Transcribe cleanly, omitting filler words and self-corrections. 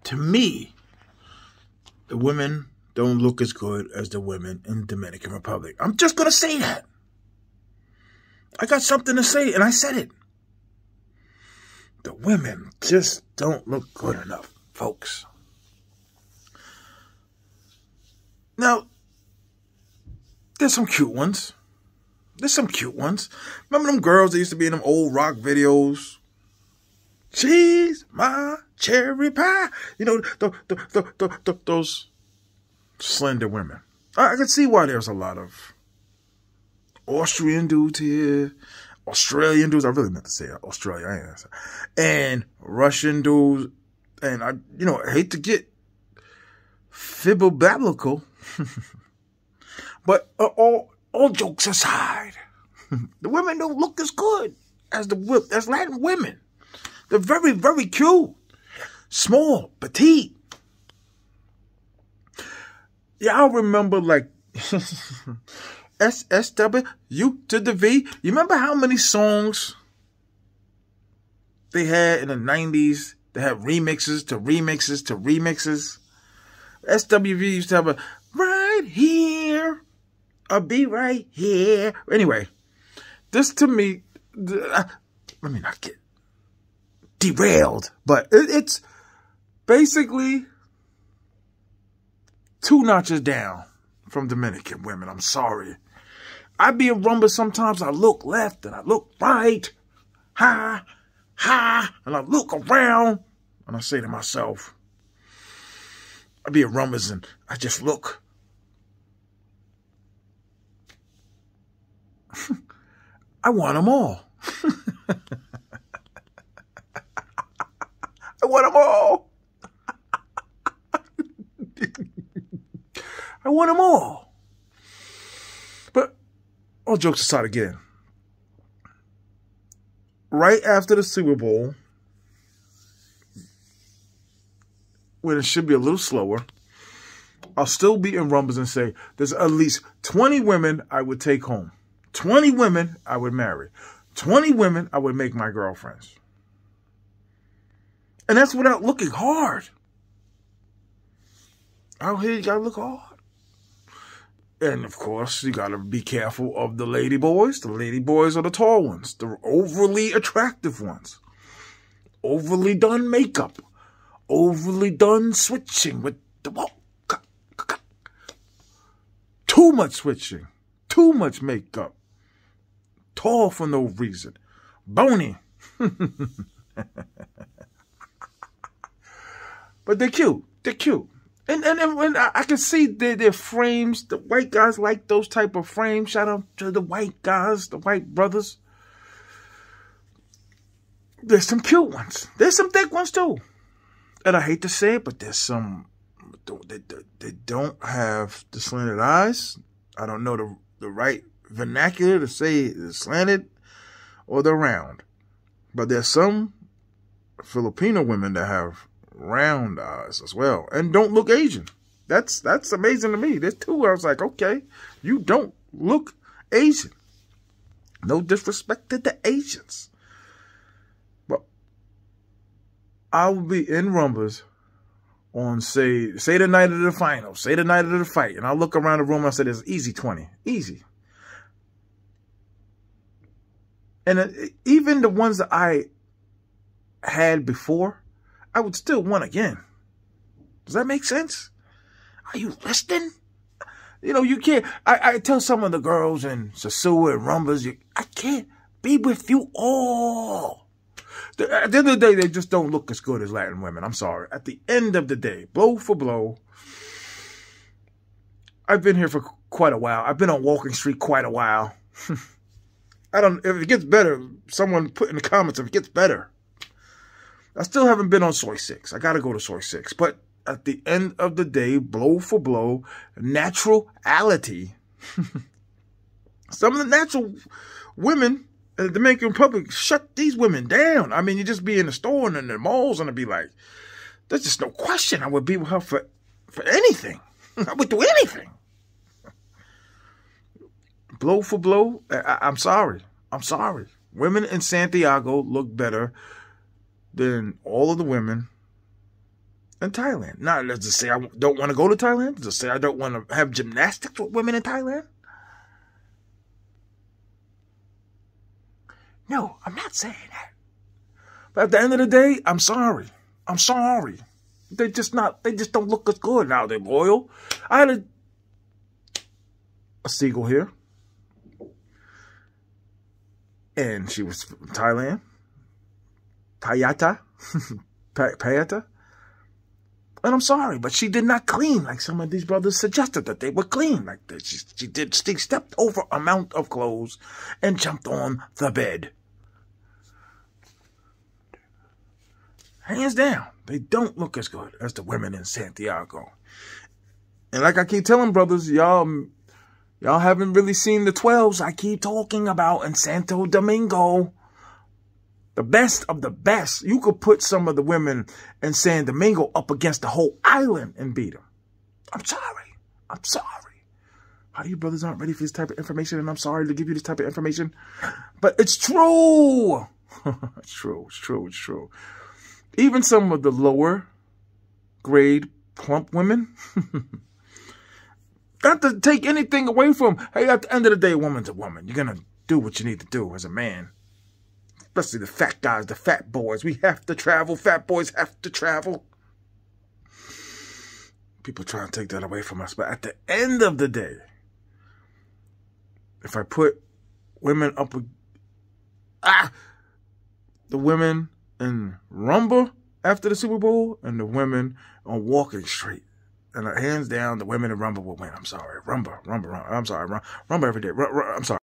to me, the women don't look as good as the women in the Dominican Republic. I'm just going to say that. I got something to say, and I said it. The women just don't look good enough, folks. Now, there's some cute ones. There's some cute ones. Remember them girls that used to be in them old rock videos? She's my cherry pie. You know, those slender women. I can see why there's a lot of Austrian dudes here. Australian dudes. I really meant to say Australia. And Russian dudes. And I hate to get fibble-biblical. But all jokes aside, the women don't look as good as Latin women. They're very, very cute. Small, petite. Yeah, I remember like SSW, U to the V. You remember how many songs they had in the 90s? They had remixes to remixes to remixes. SWV used to have a right here. I'll be right here. Anyway, this to me, let me not get derailed, but it's basically 2 notches down from Dominican women. I'm sorry. I be in rumba sometimes. I look left and I look right. Ha, ha. And I look around and I say to myself, I be in rumbas and I just look. I want them all. I want them all. I want them all. But all jokes aside again, right after the Super Bowl, when it should be a little slower, I'll still be in rumbas and say, there's at least 20 women I would take home. 20 women I would marry. 20 women I would make my girlfriends. And that's without looking hard. Out here, you gotta look hard. And of course, you gotta be careful of the lady boys. The lady boys are the tall ones, the overly attractive ones. Overly done makeup. Overly done switching with the walk. Too much switching. Too much makeup. Tall for no reason. Bony. But they're cute. They're cute. And I can see their frames. The white guys like those type of frames. Shout out to the white guys, the white brothers. There's some cute ones. There's some thick ones too. And I hate to say it, but there's some, they don't have the slanted eyes. I don't know the right vernacular to say the slanted or the round. But there's some Filipino women that have round eyes as well and don't look Asian. That's amazing to me. There's 2 where I was like, okay, you don't look Asian. No disrespect to the Asians. But I will be in rumbas on say the night of the final, say the night of the fight, and I look around the room and I say, there's easy 20. Easy. And even the ones that I had before, I would still want again. Does that make sense? Are you listening? You know, you can't. I tell some of the girls in Sasua and Rumbas, I can't be with you all. At the end of the day, they just don't look as good as Latin women. I'm sorry. At the end of the day, blow for blow, I've been here for quite a while. I've been on Walking Street quite a while. If it gets better, someone put in the comments if it gets better. I still haven't been on Soy 6. I got to go to Soy 6. But at the end of the day, blow for blow, naturality. Some of the natural women in the Dominican Republic shut these women down. I mean, you just be in the store and in the malls and it'd be like, there's just no question I would be with her for anything. I would do anything. Blow for blow, I'm sorry. I'm sorry. Women in Santiago look better than all of the women in Thailand. Not to say I don't want to go to Thailand. To say I don't want to have gymnastics with women in Thailand. No, I'm not saying that. But at the end of the day, I'm sorry. I'm sorry. They just don't look as good now. They're loyal. I had a seagull here. And she was from Thailand. Pattaya. Pattaya. And I'm sorry, but she did not clean like some of these brothers suggested that they would clean. Like that. She stepped over a amount of clothes and jumped on the bed. Hands down, they don't look as good as the women in Santiago. And like I keep telling brothers, y'all haven't really seen the 12s I keep talking about in Santo Domingo. The best of the best. You could put some of the women in San Domingo up against the whole island and beat them. I'm sorry. I'm sorry. How you brothers aren't ready for this type of information, and I'm sorry to give you this type of information. But it's true. It's true. It's true. It's true. Even some of the lower grade plump women. Not to take anything away from, hey, at the end of the day, a woman's a woman. You're going to do what you need to do as a man. Especially the fat guys, the fat boys. We have to travel. Fat boys have to travel. People try to take that away from us. But at the end of the day, if I put women up with... the women in Rumba after the Super Bowl and the women on Walking Street. And hands down, the women in Rumba will win. I'm sorry. Rumba. I'm sorry. Rumba every day. I'm sorry.